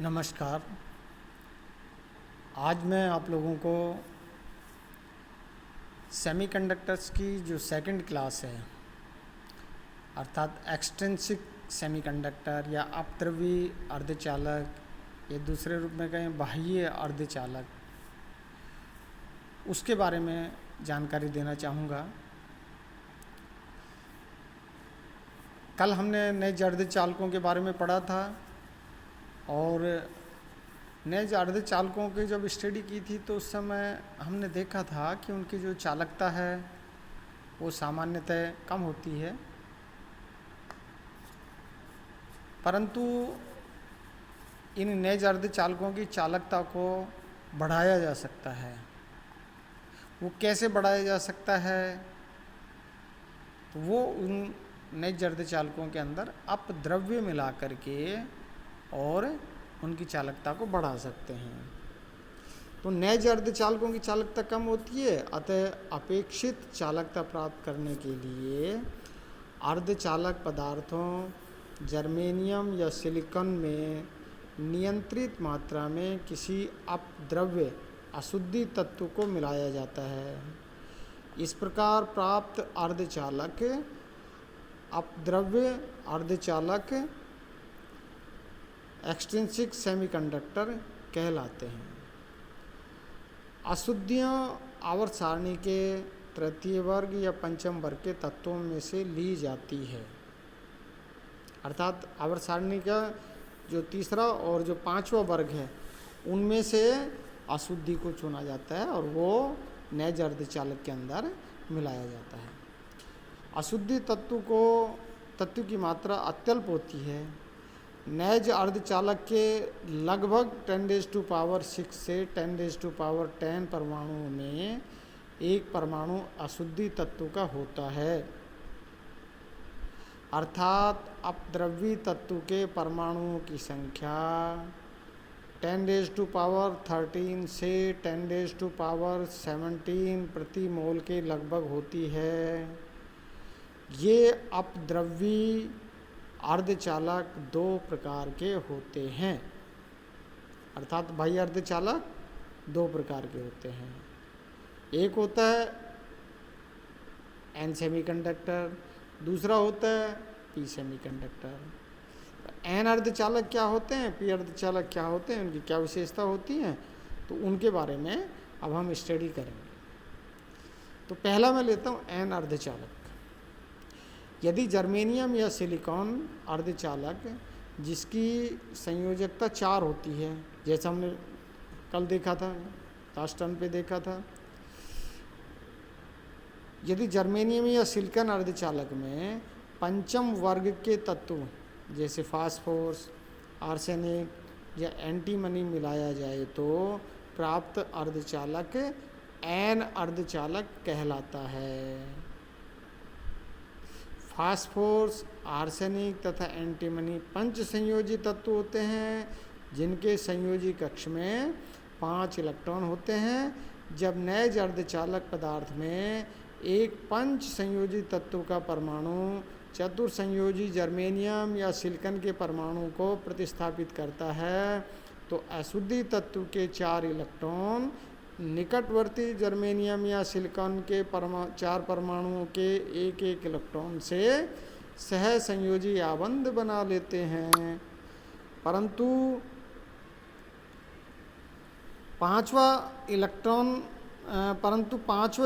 नमस्कार। आज मैं आप लोगों को सेमीकंडक्टर्स की जो सेकंड क्लास है अर्थात एक्सट्रिंसिक सेमीकंडक्टर या अपद्रव्यी अर्धचालक या दूसरे रूप में कहें बाह्य अर्धचालक, उसके बारे में जानकारी देना चाहूँगा। कल हमने नए अर्धचालकों के बारे में पढ़ा था और नए अर्धचालकों की जब स्टडी की थी तो उस समय हमने देखा था कि उनकी जो चालकता है वो सामान्यतः कम होती है, परंतु इन नए अर्धचालकों की चालकता को बढ़ाया जा सकता है। वो कैसे बढ़ाया जा सकता है? तो वो उन नए अर्धचालकों के अंदर अपद्रव्य मिला करके और उनकी चालकता को बढ़ा सकते हैं। तो नए अर्धचालकों की चालकता कम होती है, अतः अपेक्षित चालकता प्राप्त करने के लिए अर्धचालक पदार्थों जर्मेनियम या सिलिकॉन में नियंत्रित मात्रा में किसी अपद्रव्य अशुद्धि तत्व को मिलाया जाता है। इस प्रकार प्राप्त अर्धचालक अपद्रव्य अर्धचालक एक्सट्रिंसिक सेमीकंडक्टर कहलाते हैं। अशुद्धियाँ आवर्त सारणी के तृतीय वर्ग या पंचम वर्ग के तत्वों में से ली जाती है, अर्थात आवर्त सारणी का जो तीसरा और जो पांचवा वर्ग है उनमें से अशुद्धि को चुना जाता है और वो नए अर्धचालक के अंदर मिलाया जाता है। अशुद्धि तत्व की मात्रा अत्यल्प होती है। नए अर्धचालक के लगभग 10⁻6 से 10⁻10 परमाणुओं में एक परमाणु अशुद्धि तत्व का होता है, अर्थात अपद्रव्य तत्व के परमाणुओं की संख्या 10⁻13 से 10⁻17 प्रति मोल के लगभग होती है। ये अपद्रव्य अर्धचालक दो प्रकार के होते हैं, अर्थात बाह्य अर्धचालक दो प्रकार के होते हैं। एक होता है एन सेमीकंडक्टर, दूसरा होता है पी सेमीकंडक्टर। एन अर्धचालक क्या होते हैं, पी अर्धचालक क्या होते हैं, उनकी क्या विशेषता होती है, तो उनके बारे में अब हम स्टडी करेंगे। तो पहला मैं लेता हूँ एन अर्धचालक। यदि जर्मेनियम या सिलिकॉन अर्धचालक जिसकी संयोजकता 4 होती है, जैसा हमने कल देखा था, लास्ट टर्म पे देखा था, यदि जर्मेनियम या सिलिकॉन अर्धचालक में पंचम वर्ग के तत्व जैसे फास्फोरस, आर्सेनिक या एंटीमनी मिलाया जाए तो प्राप्त अर्धचालक एन अर्धचालक कहलाता है। फास्फोरस, आर्सेनिक तथा एंटीमनी पंच संयोजी तत्व होते हैं जिनके संयोजी कक्ष में 5 इलेक्ट्रॉन होते हैं। जब नए अर्धचालक पदार्थ में एक पंच संयोजी तत्व का परमाणु चतुर संयोजी जर्मेनियम या सिलिकॉन के परमाणु को प्रतिस्थापित करता है तो अशुद्धि तत्व के 4 इलेक्ट्रॉन निकटवर्ती जर्मेनियम या सिलिकॉन के 4 परमाणुओं के एक इलेक्ट्रॉन से सह संयोजी आबंध बना लेते हैं, परंतु पांचवा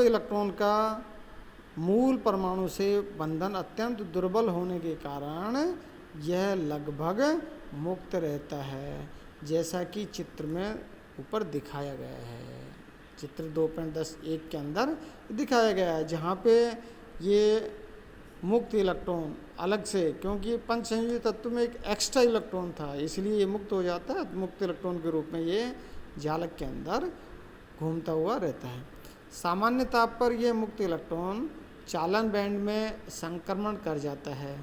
इलेक्ट्रॉन का मूल परमाणु से बंधन अत्यंत दुर्बल होने के कारण यह लगभग मुक्त रहता है, जैसा कि चित्र में ऊपर दिखाया गया है। चित्र 2.10.1 के अंदर दिखाया गया है, जहाँ पे ये मुक्त इलेक्ट्रॉन अलग से, क्योंकि पंच संयोजी तत्व में एक एक्स्ट्रा इलेक्ट्रॉन था इसलिए ये मुक्त हो जाता है, मुक्त इलेक्ट्रॉन के रूप में ये जालक के अंदर घूमता हुआ रहता है। सामान्य ताप पर यह मुक्त इलेक्ट्रॉन चालन बैंड में संक्रमण कर जाता है।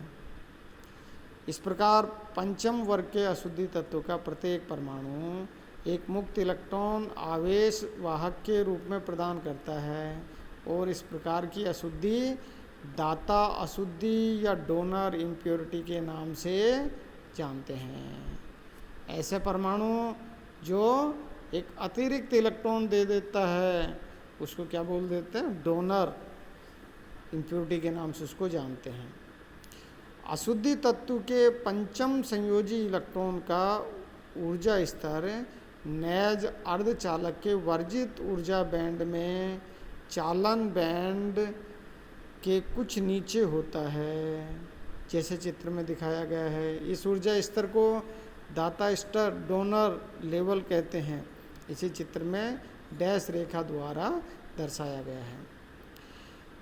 इस प्रकार पंचम वर्ग के अशुद्धि तत्व का प्रत्येक परमाणु एक मुक्त इलेक्ट्रॉन आवेश वाहक के रूप में प्रदान करता है और इस प्रकार की अशुद्धि दाता अशुद्धि या डोनर इम्प्योरिटी के नाम से जानते हैं। ऐसे परमाणु जो एक अतिरिक्त इलेक्ट्रॉन दे देता है उसको क्या बोल देते हैं, डोनर इम्प्योरिटी के नाम से उसको जानते हैं। अशुद्धि तत्व के पंचम संयोजी इलेक्ट्रॉन का ऊर्जा स्तर नैज अर्धचालक के वर्जित ऊर्जा बैंड में चालन बैंड के कुछ नीचे होता है, जैसे चित्र में दिखाया गया है। इस ऊर्जा स्तर को दाता स्तर डोनर लेवल कहते हैं। इसी चित्र में डैश रेखा द्वारा दर्शाया गया है।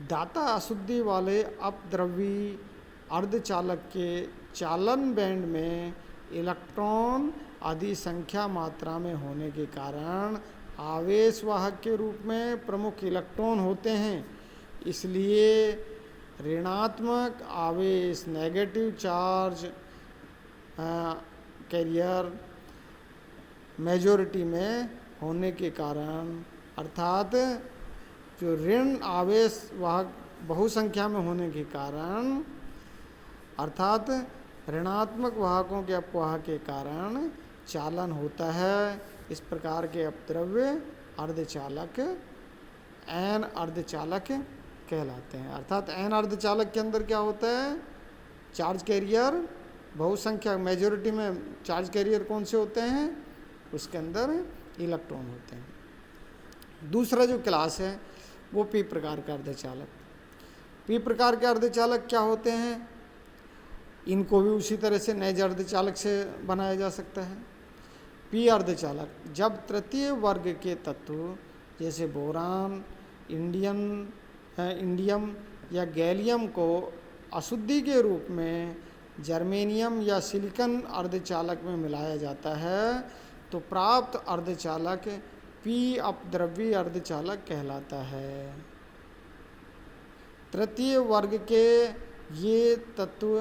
दाता अशुद्धि वाले अपद्रव्यी अर्धचालक के चालन बैंड में इलेक्ट्रॉन आदि संख्या मात्रा में होने के कारण आवेश वाहक के रूप में प्रमुख इलेक्ट्रॉन होते हैं। इसलिए ऋणात्मक आवेश नेगेटिव चार्ज कैरियर मेजॉरिटी में होने के कारण, अर्थात जो ऋण आवेश वाहक बहुसंख्या में होने के कारण, अर्थात ऋणात्मक वाहकों के अपवाह के कारण चालन होता है। इस प्रकार के अपद्रव्य अर्धचालक एन अर्धचालक कहलाते हैं। अर्थात एन अर्धचालक के अंदर क्या होता है, चार्ज कैरियर बहुसंख्या मेजॉरिटी में चार्ज कैरियर कौन से होते हैं, उसके अंदर इलेक्ट्रॉन होते हैं। दूसरा जो क्लास है वो पी प्रकार का अर्धचालक। पी प्रकार के अर्धचालक क्या होते हैं, इनको भी उसी तरह से नैज अर्धचालक से बनाया जा सकता है। पी अर्धचालक जब तृतीय वर्ग के तत्व जैसे बोरान, इंडियम या गैलियम को अशुद्धि के रूप में जर्मेनियम या सिलिकॉन अर्धचालक में मिलाया जाता है तो प्राप्त अर्धचालक पी अपद्रव्य अर्धचालक कहलाता है। तृतीय वर्ग के ये तत्व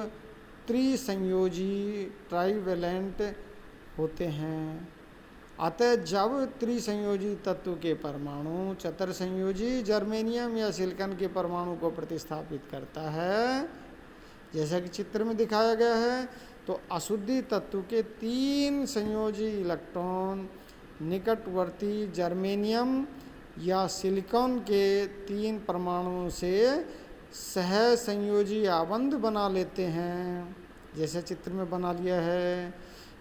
त्रिसंयोजी ट्राइवेलेंट होते हैं। अतः जब त्रिसंयोजी तत्व के परमाणु चतुर्संयोजी जर्मेनियम या सिलिकॉन के परमाणु को प्रतिस्थापित करता है, जैसा कि चित्र में दिखाया गया है, तो अशुद्धि तत्व के 3 संयोजी इलेक्ट्रॉन निकटवर्ती जर्मेनियम या सिलिकॉन के 3 परमाणुओं से सह संयोजी आबंध बना लेते हैं, जैसे चित्र में बना लिया है।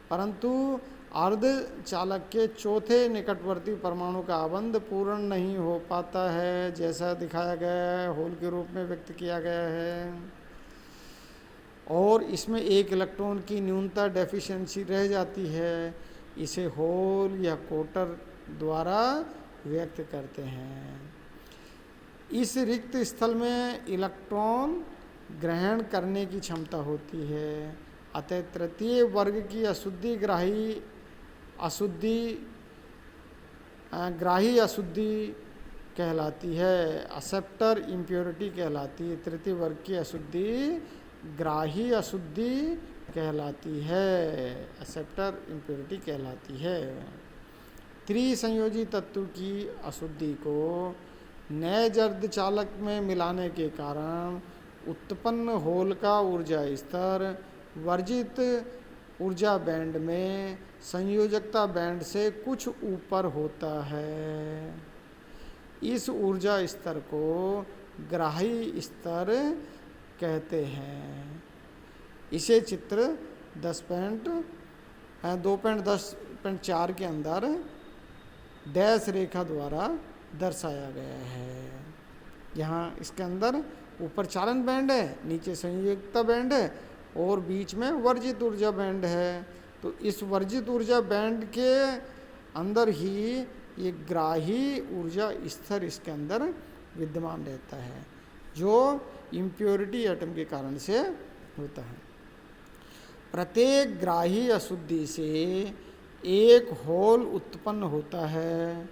परंतु अर्धचालक के चौथे निकटवर्ती परमाणु का आबंध पूर्ण नहीं हो पाता है, जैसा दिखाया गया है, होल के रूप में व्यक्त किया गया है, और इसमें एक इलेक्ट्रॉन की न्यूनता डेफिशिएंसी रह जाती है। इसे होल या कोटर द्वारा व्यक्त करते हैं। इस रिक्त स्थल में इलेक्ट्रॉन ग्रहण करने की क्षमता होती है। अतः तृतीय वर्ग की ग्राही अशुद्धि कहलाती है, एक्सेप्टर इम्प्योरिटी कहलाती है। तृतीय वर्ग की अशुद्धि ग्राही अशुद्धि कहलाती है, एक्सेप्टर इम्प्योरिटी कहलाती है। त्रिसंयोजी तत्व की अशुद्धि को नैज अर्धचालक में मिलाने के कारण उत्पन्न होल का ऊर्जा स्तर वर्जित ऊर्जा बैंड में संयोजकता बैंड से कुछ ऊपर होता है। इस ऊर्जा स्तर को ग्राही स्तर कहते हैं। इसे चित्र 2.10.4 के अंदर डैश रेखा द्वारा दर्शाया गया है। यहाँ इसके अंदर ऊपर चालन बैंड है, नीचे संयोजकता बैंड है और बीच में वर्जित ऊर्जा बैंड है। तो इस वर्जित ऊर्जा बैंड के अंदर ही ये ग्राही ऊर्जा स्तर इसके अंदर विद्यमान रहता है, जो इम्प्योरिटी एटम के कारण से होता है। प्रत्येक ग्राही अशुद्धि से एक होल उत्पन्न होता है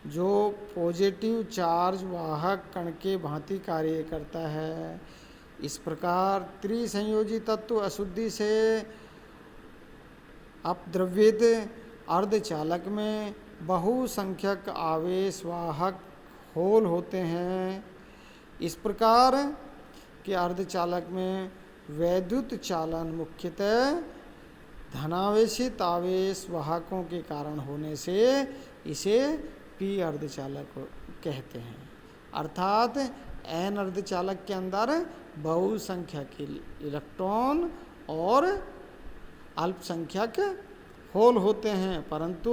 जो पॉजिटिव चार्ज वाहक कण के भांति कार्य करता है। इस प्रकार त्रिसंयोजी तत्व अशुद्धि से अपद्रव्यित अर्धचालक में बहुसंख्यक आवेश वाहक होल होते हैं। इस प्रकार के अर्धचालक में वैद्युत चालन मुख्यतः धनावेशित आवेश वाहकों के कारण होने से इसे p अर्धचालक कहते हैं। अर्थात n अर्धचालक के अंदर बहुसंख्यक इलेक्ट्रॉन और अल्पसंख्यक होल होते हैं, परंतु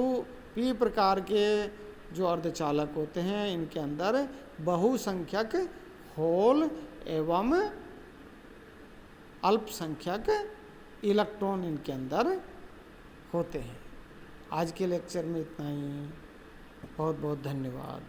p प्रकार के जो अर्धचालक होते हैं इनके अंदर बहुसंख्यक होल एवं अल्पसंख्यक इलेक्ट्रॉन इनके अंदर होते हैं। आज के लेक्चर में इतना ही। बहुत बहुत धन्यवाद।